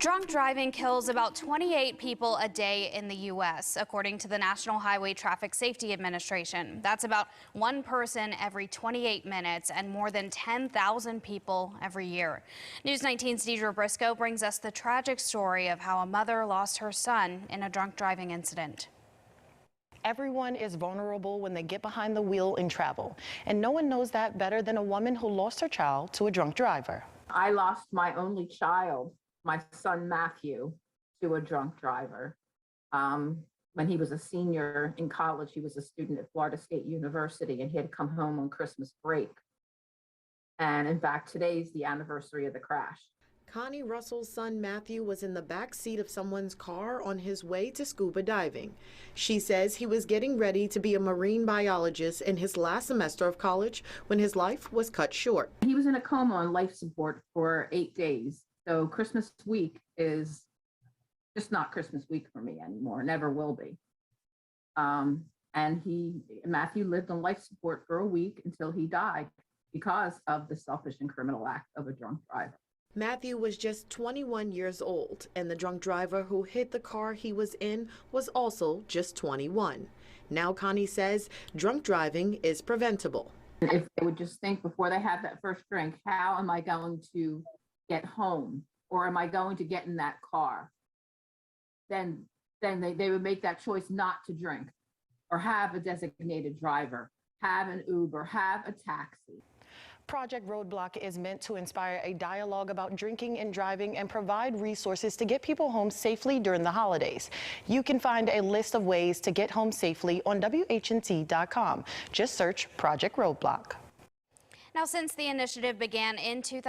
Drunk driving kills about 28 people a day in the U.S., according to the National Highway Traffic Safety Administration. That's about one person every 28 minutes and more than 10,000 people every year. News 19's Deidra Brisco brings us the tragic story of how a mother lost her son in a drunk driving incident. Everyone is vulnerable when they get behind the wheel in travel, and no one knows that better than a woman who lost her child to a drunk driver. I lost my only child, my son Matthew, to a drunk driver. When he was a senior in college, he was a student at Florida State University, and he had come home on Christmas break. And in fact, today's the anniversary of the crash. Connie Russell's son Matthew was in the back seat of someone's car on his way to scuba diving. She says he was getting ready to be a marine biologist in his last semester of college when his life was cut short. He was in a coma on life support for 8 days. So Christmas week is just not Christmas week for me anymore, never will be. Matthew lived on life support for a week until he died because of the selfish and criminal act of a drunk driver. Matthew was just 21 years old, and the drunk driver who hit the car he was in was also just 21. Now Connie says drunk driving is preventable. If they would just think before they have that first drink, how am I going to get home, or am I going to get in that car? Then they would make that choice not to drink, or have a designated driver, have an Uber, have a taxi. Project Roadblock is meant to inspire a dialogue about drinking and driving and provide resources to get people home safely during the holidays. You can find a list of ways to get home safely on WHNT.com. Just search Project Roadblock. Now, since the initiative began in 2000,